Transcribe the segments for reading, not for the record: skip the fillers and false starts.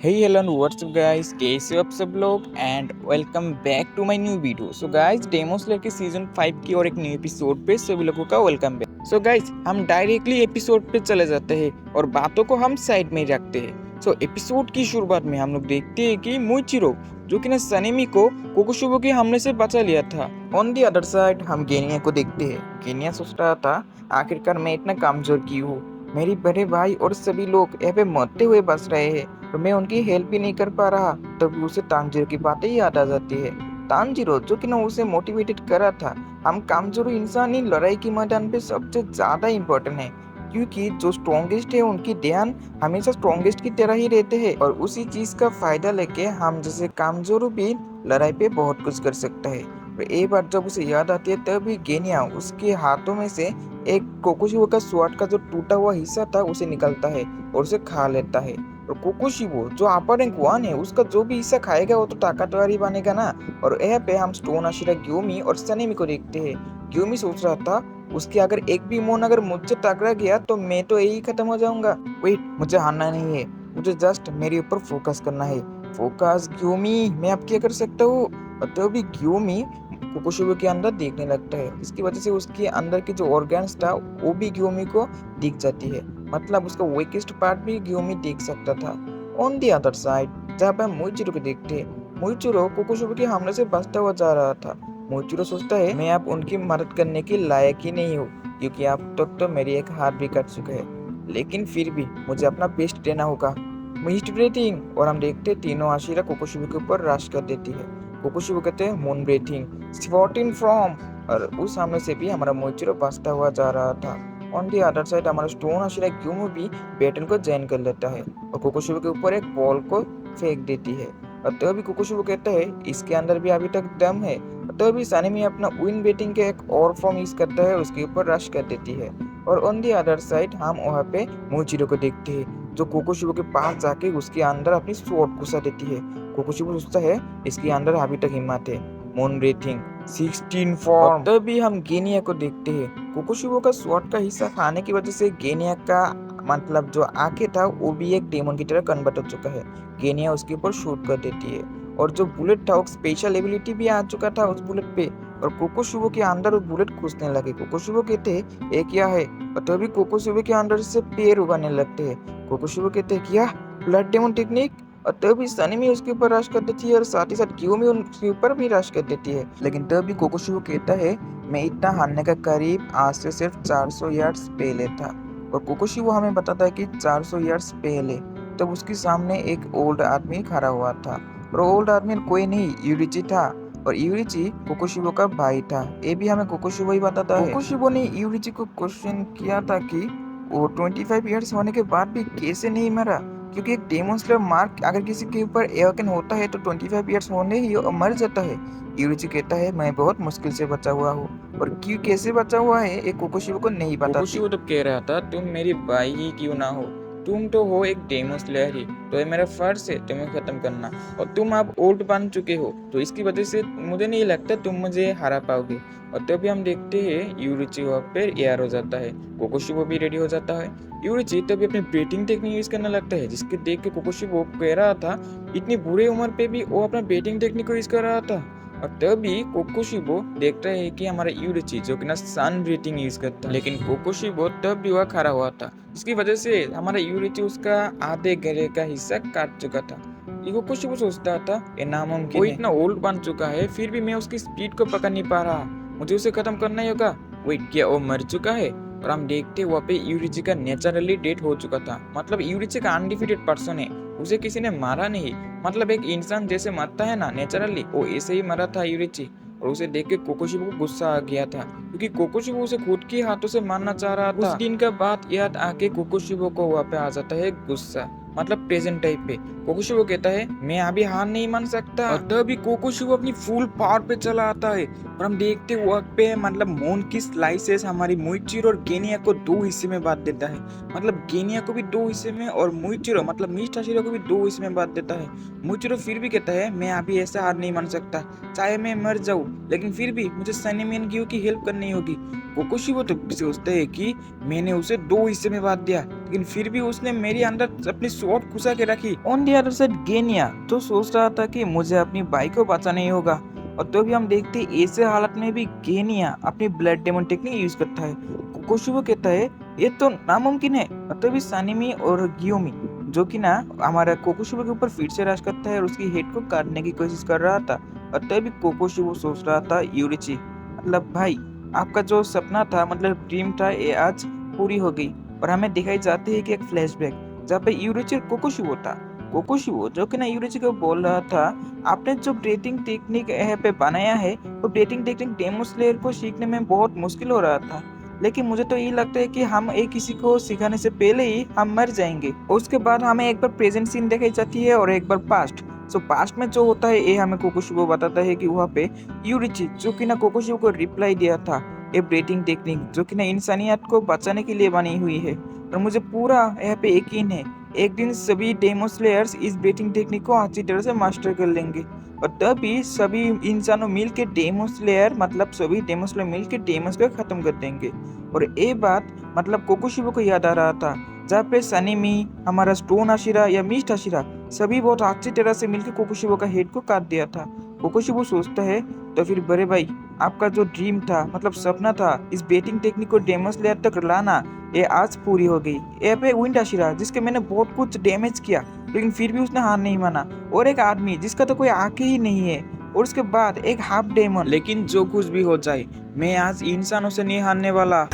हे hello what's up guys, कैसे हो आप सब लोग and welcome back to my new video. So guys, Demon Slayer के सीजन 5 की और एक न्यू एपिसोड पे सभी लोगों का वेलकम बैक। सो गाइस, हम डायरेक्टली एपिसोड पे चले जाते हैं और बातों को हम साइड में ही रखते हैं। सो एपिसोड की शुरुआत में हम लोग देखते हैं कि मुइचिरो, जो कि ना सनेमी को कोकोशुबो के हमले से बचा लिया था। ऑन दी अदर साइड हम गेनिया को देखते हैं। गेनिया सोच रहा था, आखिरकार मैं इतना कमजोर क्यों हूँ, मेरे बड़े भाई और सभी लोग यहाँ पे मरते हुए बच रहे हैं और मैं उनकी हेल्प भी नहीं कर पा रहा। तब उसे तांजीरो की बातें याद आ जाती है। तांजीरो जो कि ना उसे मोटिवेटेड करा था, हम कमजोर इंसान ही लड़ाई के मैदान पे सबसे ज्यादा इम्पोर्टेंट है, क्योंकि जो स्ट्रॉन्गेस्ट है उनकी ध्यान हमेशा स्ट्रॉन्गेस्ट की तरह ही रहते हैं और उसी चीज का फायदा लेके हम जैसे कमजोर भी लड़ाई पे बहुत कुछ कर सकता है। और एक बार जब उसे याद आती है तभी गेनिया उसके हाथों में से एक कोकोशिबो का स्वॉर्ड का जो टूटा हुआ हिस्सा था उसे निकलता है और उसे खा लेता है। और कोकोशिबो जो अपर रैंक 1 है, उसका जो भी हिस्सा खाएगा वो तो ताकतवर ही बनेगा ना। और यहाँ पे हम स्टोन आशिरा ग्यूमी और सनेमी को देखते हैं। ग्यूमी सोच रहा था, उसकी अगर एक भी मोन अगर मुझसे टकरा गया तो मैं तो यही खत्म हो जाऊंगा। वेट, मुझे हारना नहीं है, मुझे जस्ट मेरे ऊपर फोकस करना है। फोकस ग्यूमी, मैं अब क्या कर सकता हूँ। और तो भी ग्यूमी कोकोशिबो के अंदर देखने लगता है। इसकी वजह से उसके अंदर की जो ऑर्गन्स था वो भी ग्यूमी को दिख जाती है, मतलब उसका वीकेस्ट पार्ट भी ग्यूमी देख सकता था। ऑन दी अदर साइड जहाँ पे हम मुइचिरो को देखते हैं, मुइचिरो कोकोशिबो के हमले से बचता हुआ जा रहा था। मुइचिरो सोचता है, मैं अब उनकी मदद करने की लायक ही नहीं हूँ, क्योंकि अब तक तो मेरी एक हाथ भी कट चुका है, लेकिन फिर भी मुझे अपना बेस्ट देना होगा। मिस्ट ब्रीथिंग, और हम देखते हैं तीनों आशिरा कोकोशिबो के ऊपर रश कर देती है। कोकोशिबो कहते हैं मून ब्रीथिंग, 14 फ्रॉम, और उस हमले से भी हमारा मोइचिरो बचता हुआ जा रहा था। ऑन दी अदर साइड हमारा स्टोन आशिरा ग्यूमो भी बैटल को जॉइन कर लेता है और कोकोशिबो के ऊपर एक बॉल को फेंक देती है। और तभी कोकोशिबो कहता है, इसके अंदर भी अभी तक दम है। और तभी सनेमी अपना विन बेटिंग के एक और फॉर्म यूज करता है, उसके ऊपर रश कर देती है। और ऑन दी अदर साइड हम वहाँ पे मोइचिरो को देखते हैं, जो कोकोशिबो के पास जाके उसके अंदर अपनी स्वॉर्ड घुसा देती है। कोकोशिबो सोचता है, इसके अंदर अभी तक हिम्मत है। Moon breathing, 16 form. तभी हम गेनिया को देखते हैं। कोकोशिबो का स्वॉर्ड का हिस्सा खाने की वजह से गेनिया का मतलब जो आंखें था वो भी एक डेमन की तरह कन्वर्ट हो चुका है। गेनिया उसके ऊपर शूट कर देती है और जो बुलेट था वो स्पेशल एबिलिटी भी आ चुका था उस बुलेट पे। और कोकोशिबो के अंदर वो बुलेट घुसने लगे। कोकोशिबो कहते हैं, ये क्या है। और तभी कोकोशिबो के अंदर से पैर उगाने लगते हैं। कोकोशिबो कहते हैं, क्या ब्लड डेमन टेक्निक। और तभी सनेमी उसके ऊपर रश कर देती है और साथ ही साथ ग्यूमी उसके ऊपर भी रश कर देती है। लेकिन तभी कोकोशिबो कहता है, मैं इतना हारने का करीब आज से सिर्फ 400 यार्ड्स पहले था। और कोकोशिबो हमें बताता है कि 400 यार्ड्स पहले तब उसके सामने एक ओल्ड आदमी खड़ा हुआ था। और ओल्ड आदमी कोई नहीं, यूरिची था। और यूरिची कोकोशिबो का भाई था। ये भी हमें कोकोशिबो ही बताता है। कोकोशिबो ने यूरिची को क्वेश्चन किया था कि वो 25 इयर्स होने के बाद भी कैसे नहीं मरा, क्योंकि एक डेमन स्लेयर मार्क अगर किसी के ऊपर एवोकन होता है तो 25 इयर्स होने ही मर जाता है। यूरिची कहता है, मैं बहुत मुश्किल से बचा हुआ हूँ, और क्यों कैसे बचा हुआ है ये कोकोशिबो को नहीं पता। कोकोशिबो तो कह रहा था, तुम मेरी भाई ही क्यों ना हो, तुम तो हो एक डेमन स्लेयर ही, तो ये मेरा फर्ज है तुम्हें खत्म करना। और तुम अब ओल्ड बन चुके हो, तो इसकी वजह से मुझे नहीं लगता तुम मुझे हरा पाओगे। और तभी हम देखते हैं यूरिची वहाँ पे एयर हो जाता है, कोकोशिबो भी रेडी हो जाता है। यूरिची तभी अपनी बेटिंग टेक्निक यूज करने लगता है, जिसके देख के कोकोशिबो कह रहा था, इतनी बुरी उम्र पे भी वो अपना बेटिंग टेक्निक को यूज कर रहा था। और तभी कोकोशिबो देखता है कि हमारा यूरिची जो कि ना सन ब्रीथिंग यूज करता है, लेकिन कोकोशिबो तब भी वह खड़ा हुआ था। इसकी वजह से हमारा यूरिची उसका आधे गले का हिस्सा काट चुका था। ये कोकोशिबो सोचता था, ये नामुमकिन है, वो इतना ओल्ड बन चुका है फिर भी मैं उसकी स्पीड को पकड़ नहीं पा रहा, मुझे उसे खत्म करना ही होगा। वेट, क्या वो मर चुका है। और हम देखते वहाँ पे यूरिची का नेचुरली डेथ हो चुका था, मतलब यूरिची का अनडिफिटेड पर्सन है, उसे किसी ने मारा नहीं। मतलब एक इंसान जैसे मरता है ना नेचुरली, वो ऐसे ही मरा था यूरिची। और उसे देख के कोकोशिबो को गुस्सा आ गया था, क्योंकि कोकोशिबो उसे खुद के हाथों से मारना चाह रहा था। उस दिन का बात याद आके कोकोशिबो को वहाँ पे आ जाता है गुस्सा, मतलब प्रेजेंट टाइप पे। कोकोशिबो कहता है, मैं अभी हार नहीं मान सकता। और तभी कोकोशिबो अपनी फुल पावर पे चला आता है और हम देखते वक्त पे मतलब मून की स्लाइसेस हमारी मुइचिरो और गेनिया को दो हिस्से में बांट देता है। मतलब गेनिया को भी दो हिस्से में और मुइचिरो मतलब मिस्टाशिरो को भी दो हिस्से में बांट देता है। मुइचिरो फिर भी कहता है, मैं अभी ऐसा हार नहीं मान सकता, चाहे मैं मर जाऊं, लेकिन फिर भी मुझे सनेमी एंड ग्यू की हेल्प करनी होगी। कोकोशिबो तो सोचता है कि मैंने उसे दो हिस्से में बांट दिया, लेकिन फिर भी उसने मेरी अंदर अपनी स्वॉर्ड घुसा के रखी। ऑन द अदर साइड गेनिया तो सोच रहा था कि मुझे अपनी भाई को बचाना ही होगा, और तो भी हम देखते हैं ऐसे हालत में भी गेनिया अपनी ब्लड डेमन टेक्निक यूज करता है। कोकोशिबो कहता है ये तो नामुमकिन है, और तो भी सानिमी और गियोमी जो कि ना हमारा कोकोशिबो के ऊपर फिर से रश करता है और उसकी हेड को काटने की कोशिश कर रहा था। और तभी कोकोशिबो सोच रहा था यूरिची मतलब भाई आपका जो सपना था मतलब ड्रीम था ये आज पूरी हो गई। और हमें दिखाई जाती है कि एक फ्लैशबैक जहाँ पे यूरिची और कोकोशिबो था। कोकोशिबो जो कि ना यूरिची को बोल रहा था आपने जो ब्रीथिंग टेक्निक यहाँ पे बनाया है वो ब्रीथिंग टेक्निक डेमन स्लेयर को सीखने में बहुत मुश्किल हो रहा था, लेकिन मुझे तो ये लगता है कि हम एक किसी को सिखाने से पहले ही हम मर जाएंगे। और उसके बाद हमें एक बार प्रेजेंट सीन दिखाई जाती है और एक बार पास्ट। सो पास्ट में जो होता है ये हमें कोकोशिबो बताता है कि वहाँ पे यूरिची जो कि ना कोकोशिबो को रिप्लाई दिया था ये ब्रीथिंग टेक्निक जो कि ना इंसानियत को बचाने के लिए बनी हुई है। और मुझे पूरा यहाँ पे यकीन है एक दिन सभी डेमन स्लेयर्स इस ब्रीथिंग टेक्निक को अच्छी तरह से मास्टर कर लेंगे, और तभी सभी इंसानों मिल के डेमन स्लेयर मतलब सभी डेमन स्लेयर मिल के डेमन्स को खत्म कर देंगे। और ये बात मतलब कोकोशिबो को याद आ रहा था जहाँ पे सनीमी हमारा स्टोन आशिरा या मिस्ट आशिरा सभी बहुत अच्छी तरह से मिलकर कोकोशिबो का हेड को काट दिया था। कोकोशिबो सोचता है तो फिर बड़े भाई आपका जो ड्रीम था मतलब सपना था इस बेटिंग टेक्निक को डेमन स्लेयर तक लाना ये आज पूरी हो गई। ये पे विंड आशिरा जिसके मैंने बहुत कुछ डैमेज किया लेकिन फिर भी उसने हार नहीं माना, और एक आदमी जिसका तो कोई आंखें ही नहीं है, और उसके बाद एक हाफ डेमन। लेकिन जो कुछ भी हो जाए मैं आज इंसानों से नहीं हारने वाला।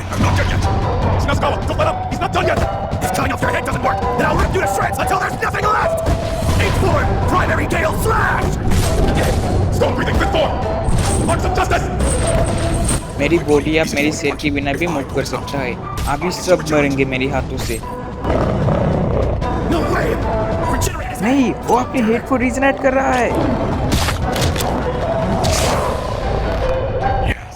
Shinosukawa, don't let him! He's not done yet! If cutting off your head doesn't work, then I'll rip you to shreds until there's nothing left! 8th floor, primary Gale Slash! Stone breathing 5th floor! Marks of justice! मेरी body अब मेरी सिर के बिना भी move कर सकता है, अभी सब मरेंगे मेरे हाथों से। No way! Regenerate his नहीं, वो अपने हेड को रीजनरेट कर रहा है।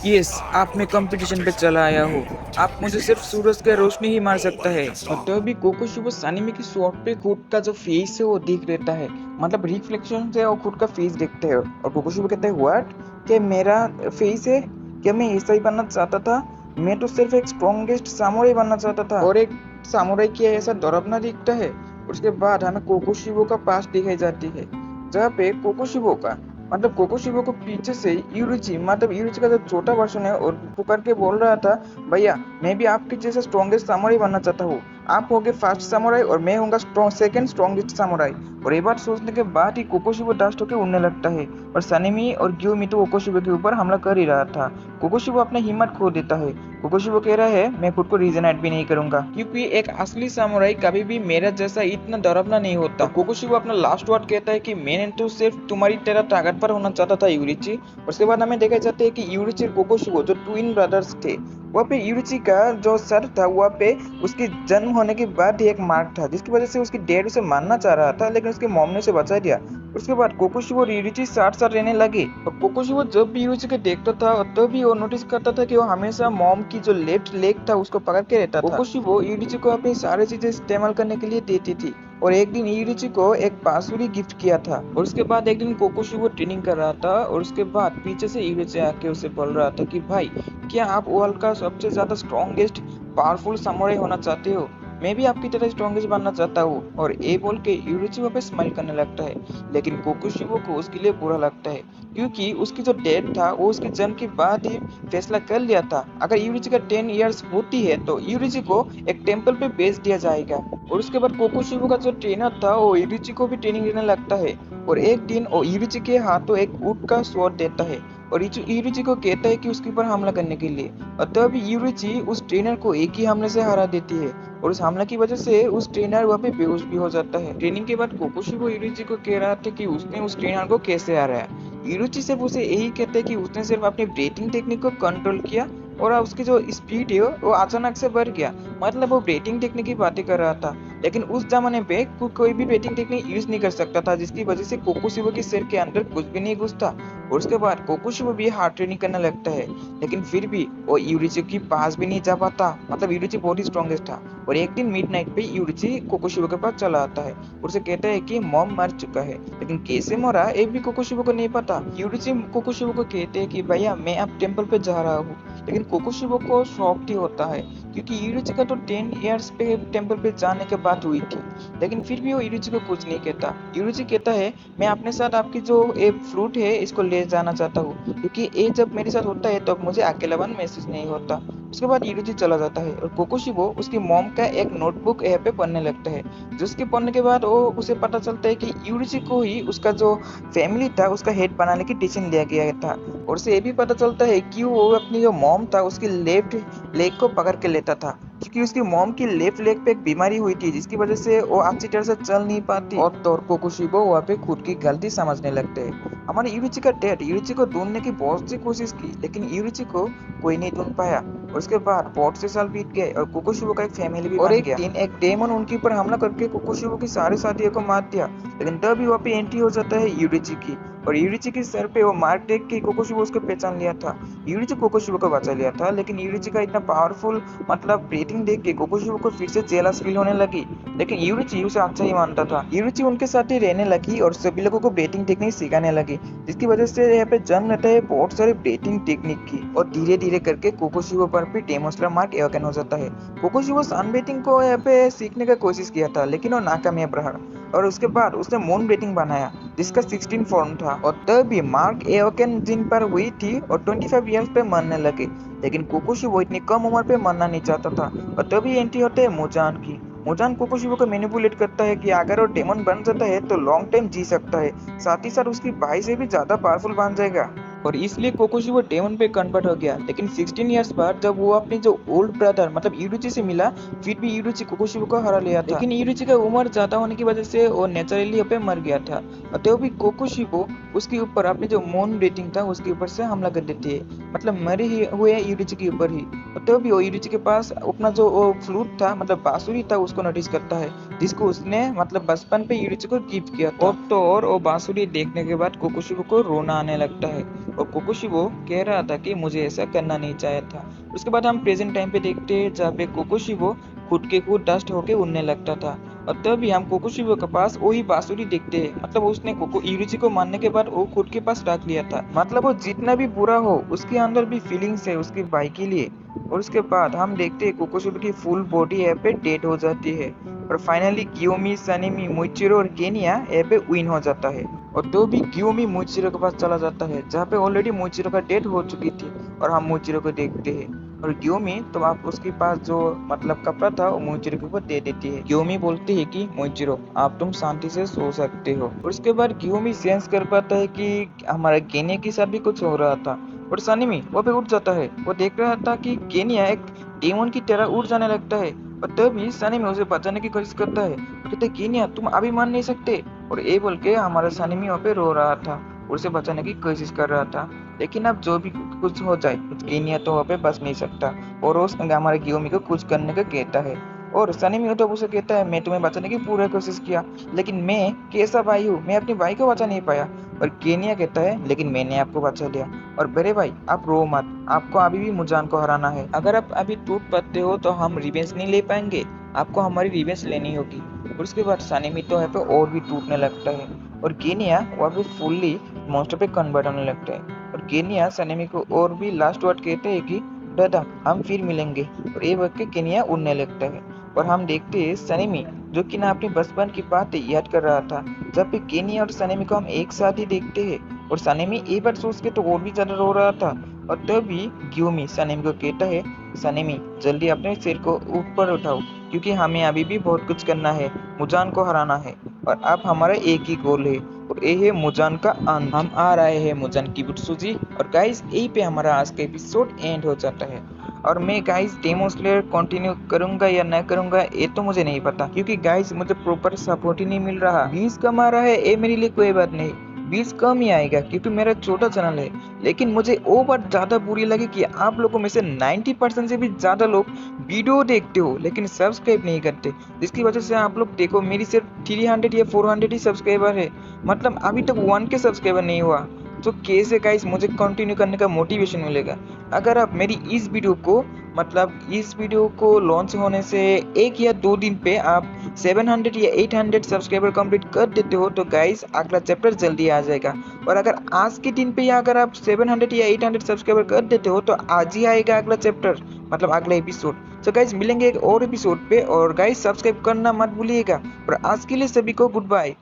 यस, आप मैं कंपटीशन पे चला आया हूँ। आप मुझे सिर्फ सूरज की रोशनी ही मार सकता है। और तो भी कोकोशिबो सानिमी की स्वॉर्ड पे खुद का जो फेस है वो दिख रहता है, मतलब रिफ्लेक्शन से वो खुद का फेस देखते हैं। और कोकोशिबो कहते हैं व्हाट, क्या मेरा फेस है? क्या मैं ऐसा ही बनना चाहता था? मैं तो सिर्फ एक स्ट्रॉन्गेस्ट सामुराई बनना चाहता था, और एक सामुराई की ऐसा डरवना दिखता है। उसके बाद हमें कोकोशिबो का पास दिखाई जाती है जहाँ पे कोकोशिबो का मतलब कोकोशिबो को पीछे से यूरिची मतलब यूरिची का जो छोटा वर्जन है और पुकार के बोल रहा था भैया मैं भी आपके जैसे स्ट्रॉन्गेस्ट सामुराई बनना चाहता हूँ, आप होगे फास्ट सामुराई और मैं होऊंगा सेकंड स्ट्रॉन्गेस्ट सामुराई। और ये बात सोचने के बाद ही कोकोशिबो डस्ट होकर उड़ने लगता है और सनीमी और ग्यूमी तो कोकोशिबो के ऊपर हमला कर ही रहा था। कोकोशिबो अपना हिम्मत खो देता है। कोकोशिबो कह रहा है मैं खुद को रीजनरेट भी नहीं करूंगा क्योंकि एक असली सामुराई कभी भी मेरा जैसा इतना डरावना नहीं होता। कोकोशिबो अपना लास्ट वर्ड कहता है कि मैंने तो सिर्फ तुम्हारी तरह ताकत पर होना चाहता था यूरिची। उसके बाद हमें देखा जाता है कि यूरिची और कोकोशिबो जो ट्विन ब्रदर्स थे वहाँ पे यूरिची का जो सर था वहाँ पे उसकी जन्म होने के बाद ही एक मार्क था जिसकी वजह से उसकी डैड उसे मारना चाह रहा था, लेकिन उसकी मॉम ने उसे बचा दिया। उसके बाद कोकोशिबो और यूरिची साथ साथ रहने लगे और कोकोशिबो जब भी यूरिची को देखता था तब भी वो नोटिस करता था कि वो हमेशा मॉम की जो लेफ्ट लेग था उसको पकड़ के रहता था। कोकोशिबो यूरिची को अपनी सारी चीजें इस्तेमाल करने के लिए देती थी और एक दिन यूरिची को एक बांसुरी गिफ्ट किया था। और उसके बाद एक दिन कोकोशिबो ट्रेनिंग कर रहा था और उसके बाद पीछे से यूरिची आके उसे बोल रहा था कि भाई क्या आप वर्ल्ड का सबसे ज्यादा स्ट्रॉन्गेस्ट पावरफुल सामुराई होना चाहते हो? मैं भी आपकी तरह स्ट्रॉन्गेस्ट बनना चाहता हूँ। और ये बोल के यूरिची वहाँ पे स्माइल करने लगता है, लेकिन कोकोशिबो को उसके लिए बुरा लगता है क्योंकि उसकी जो डेड था वो उसके जन्म के बाद ही फैसला कर लिया था अगर यूरिची का 10 इयर्स होती है तो यूरिची को एक टेंपल पे भेज दिया जाएगा। और उसके बाद कोकोशिबो का जो ट्रेनर था वो यूरिची को भी ट्रेनिंग देने लगता है और एक दिन वो यूरिची के हाथों एक ऊँट का स्वॉर्ड देता है और यूरिची को कहता है कि उसके ऊपर हमला करने के लिए। और तब यूरिची उस ट्रेनर को एक ही हमले से हरा देती है और उस हमले की वजह से उस ट्रेनर वहाँ पे बेहोश भी हो जाता है। ट्रेनिंग के बाद कोकोशिबो यूरिची को कह रहा था कि उसने उस ट्रेनर को कैसे हराया। यूरिची सिर्फ उसे यही कहते हैं कि उसने सिर्फ अपनी ब्रीथिंग टेक्निक को कंट्रोल किया और उसकी जो स्पीड है वो अचानक से बढ़ गया, मतलब वो ब्रीथिंग टेक्निक की बातें कर रहा था। लेकिन उस जमाने पे कोई भी ब्रीथिंग टेक्निक यूज नहीं कर सकता था जिसकी वजह से कोकोशिबो के सिर के अंदर कुछ भी नहीं घुसता। और उसके बाद कोकोशिबो भी हार्ड ट्रेनिंग करने लगता है लेकिन फिर भी वो यूरिची के पास भी नहीं जा पाता, मतलब यूरिची बहुत ही स्ट्रॉन्गेस्ट था। और एक दिन मिडनाइट पे यूरिची कोकोशिबो के पास चला आता है और उसे कहता है कि मॉम मर चुका है, लेकिन कैसे मरा ये भी कोकोशिबो को नहीं पता। यूरिची कोकोशिबो को कहते हैं कि भैया मैं अब टेंपल पे जा रहा हूँ, लेकिन कोकोशिबो को शॉक ही होता है क्योंकि यूरिचिका तो 10 इयर्स पे टेम्पल पे जाने के बाद हुई थी, लेकिन फिर भी वो यूरिची को कुछ नहीं कहता। यूरिची कहता है मैं अपने साथ आपकी जो एक फ्रूट है इसको ले जाना चाहता हूँ, क्योंकि ये जब मेरे साथ होता है तो मुझे अकेलापन महसूस नहीं होता। उसके बाद यूरिची चला जाता है और कोकोशिबो उसकी मॉम का एक नोटबुक यहाँ पे पढ़ने लगता है, जिसके पढ़ने के बाद वो उसे पता चलता है कि यूरिची को ही उसका जो फैमिली था उसका हेड बनाने की डिसीजन लिया गया था। और उसे ये भी पता चलता है कि वो अपनी जो मॉम था उसकी लेफ्ट लेग को पकड़ के लेता था, क्योंकि उसकी मॉम की लेफ्ट लेग पे एक बीमारी हुई थी जिसकी वजह से वो अच्छी तरह से चल नहीं पाती। और तो कोकोशिबो वहाँ पे खुद की गलती समझने लगते हैं। हमारे यूरिची का डैड यूरिची को ढूंढने की बहुत सी कोशिश की, लेकिन यूरिची को कोई नहीं ढूंढ पाया। और उसके बाद बहुत से साल बीत गए और कोकोशिबो का एक फैमिली भी बन गया। एक डेमन उनके ऊपर हमला करके कोकोशिबो की सारे साथियों को मार दिया, लेकिन तभी वहाँ पे एंट्री हो जाता है यूरिची की। और यूरिची के सर पे वो मार्क देख के कोकोशिबो उसको पहचान लिया था। यूरिची कोकोशिबो को बचा लिया था, लेकिन यूरिची का इतना पावरफुल मतलब ब्रीथिंग देख के कोकोशिबो को फिर से जेलस फील होने लगी, लेकिन यूरिची उसे अच्छा ही मानता था। यूरिची उनके साथ ही रहने लगी और सभी लोगों को ब्रीथिंग टेक्निक सिखाने लगी, जिसकी वजह से यहाँ पे जन्म लेता है बहुत सारे ब्रीथिंग टेक्निक की। और धीरे धीरे करके कोकोशिबो पर भी डेमन स्लेयर मार्क एवोकन हो जाता है। कोकोशिबो सन ब्रीथिंग को यहाँ पे सीखने का कोशिश किया था, लेकिन वो नाकामयाब रहा। और उसके बाद उसने मून ब्रीथिंग बनाया जिसका 16 फॉर्म था, और तभी मार्क एवोकन जिन पर हुई थी और 25 इयर्स पे मरने लगे, लेकिन कोकोशिबो इतनी कम उम्र पे मरना नहीं चाहता था। और तभी एंट्री होते है मोजान की। मोजान कोकोशिबो को मैनिपुलेट करता है कि अगर वो डेमन बन जाता है तो लॉन्ग टाइम जी सकता है, साथ ही साथ उसकी भाई से भी ज्यादा पावरफुल बन जाएगा, और इसलिए कोकोशिबो डेमन पे कन्वर्ट हो गया। लेकिन 16 इयर्स बाद जब वो अपने जो ओल्ड ब्रदर मतलब यूरिची से मिला, फिर भी यूरिची कोकोशिबो को हरा लिया था। लेकिन यूरिची का उम्र ज्यादा होने की वजह से वो नेचुरली पे मर गया था, और तो भी कोकोशिबो उसके ऊपर अपने जो मून ब्रीथिंग था उसके ऊपर से हमला कर देती है, मतलब मरे ही हुए यूरिची के ऊपर ही। और तो भी वो यूरिची के पास अपना जो फ्लूट था मतलब बांसुरी था उसको नोटिस करता है, जिसको उसने मतलब बचपन पे यूरिची को गिफ्ट किया था। और वो बांसुरी देखने के बाद कोकोशिबो को रोना आने लगता है, और कोकोशिबो कह रहा था कि मुझे ऐसा करना नहीं चाहिए था। उसके बाद हम प्रेजेंट टाइम पे देखते हैं जहाँ पे कोकोशिबो खुद के खुद डस्ट होके उड़ने लगता था, और तभी हम कोकोशिबो के पास वही बांसुरी देखते हैं। मतलब उसने यूरिची को मारने के बाद वो खुद के पास रख लिया था, मतलब वो जितना भी बुरा हो उसके अंदर भी फीलिंग्स है उसके भाई के लिए। और उसके बाद हम देखते हैं कोकोशिबो की फुल बॉडी यहाँ पे डेड हो जाती है, और फाइनली गियोमी, सनेमी, मोइचिरो और केनिया यहाँ पे विन हो जाता है। और तो भी गियोमी मोइचिरो के पास चला जाता है जहाँ पे ऑलरेडी मोइचिरो का डेथ हो चुकी थी, और हम मोइचिरो को देखते हैं। और गियोमी तो आप उसके पास जो मतलब कपड़ा था वो मोइचिरो के ऊपर दे देती है। गियोमी बोलती है कि मोइचिरो आप तुम शांति से सो सकते हो। और उसके बाद गियोमी सेंस कर पाता है कि हमारा केनिया के साथ भी कुछ हो रहा था, और सनेमी वहाँ पे उठ जाता है। वो देख रहा था कि केनिया एक डेमन की तरह उड़ जाने लगता है, और तभी सनेमी उसे बचाने की कोशिश करता है। कहते केनिया तुम अभी मान नहीं सकते, और ये बोल के हमारा सनेमी वहाँ पे रो रहा था, उसे बचाने की कोशिश कर रहा था। लेकिन अब जो भी कुछ हो जाए केनिया तो वहाँ पे बच नहीं सकता, और वो हमारे गियोमी को कुछ करने का कहता है। और सनेमी तो उसे कहता है मैं तुम्हें बचाने की पूरी कोशिश किया, लेकिन मैं कैसा भाई हूँ, मैं अपने भाई को बचा नहीं पाया। और केनिया कहता है लेकिन मैंने आपको बचा लिया। और बड़े भाई आप रो मत, आपको अभी भी मुजान को हराना है। अगर आप अभी टूट पड़ते हो तो हम रिवेंज नहीं ले पाएंगे, आपको हमारी रिवेंज लेनी होगी। और उसके बाद सनेमी तो है पे और भी टूटने लगता है, और केनिया वहाँ पे फुल्ली मॉन्स्टर पे कन्वर्ट होने लगता है। और केनिया सनेमी को और भी लास्ट वर्ड कहते हैं कि दादा हम फिर मिलेंगे, और ये वक्त केनिया उड़ने लगता है। और हम देखते हैं सनेमी जो कि ना अपने बचपन की बात याद कर रहा था, जब भी केनिया और सनेमी को हम एक साथ ही देखते हैं। और सनेमी ये बात सोच के तो और भी ज्यादा रो रहा था, और तभी गियोमी सनेमी को कहता है सनेमी जल्दी अपने सिर को ऊपर उठाओ, क्योंकि हमें अभी भी बहुत कुछ करना है, मुजान को हराना है, और अब हमारा एक ही गोल है, और ये है मुजान का अंत। हम आ रहे हैं मुजान की बुटसुजी। और गाइस यही पे हमारा आज का एपिसोड एंड हो जाता है। और मैं गाइस डेमन स्लेयर कंटिन्यू करूंगा या न करूंगा ये तो मुझे नहीं पता, क्योंकि गाइस मुझे प्रॉपर सपोर्ट ही नहीं मिल रहा। व्यूज कम आ रहा है ये मेरे लिए कोई बात नहीं, व्यूज कम ही आएगा क्योंकि मेरा छोटा चैनल है, लेकिन मुझे वो बात ज्यादा बुरी लगी कि आप लोगों में से 90% से भी ज्यादा लोग वीडियो देखते हो लेकिन सब्सक्राइब नहीं करते, जिसकी वजह से आप लोग देखो मेरी सिर्फ 300 या 400 ही सब्सक्राइबर है, मतलब अभी तक 1K सब्सक्राइबर नहीं हुआ। तो कैसे गाइस मुझे कंटिन्यू करने का मोटिवेशन मिलेगा? अगर आप मेरी इस वीडियो को मतलब इस वीडियो को लॉन्च होने से 1 या 2 दिन पे आप 700 या 800 सब्सक्राइबर कंप्लीट कर देते हो तो गाइस अगला चैप्टर जल्दी आ जाएगा। और अगर आज के दिन पे ही अगर आप 700 या 800 सब्सक्राइबर कर देते हो तो आज ही आएगा अगला चैप्टर, मतलब अगला एपिसोड। सो गाइस मिलेंगे एक और एपिसोड पे, और गाइस सब्सक्राइब करना मत भूलिएगा। और आज के लिए सभी को गुड बाय।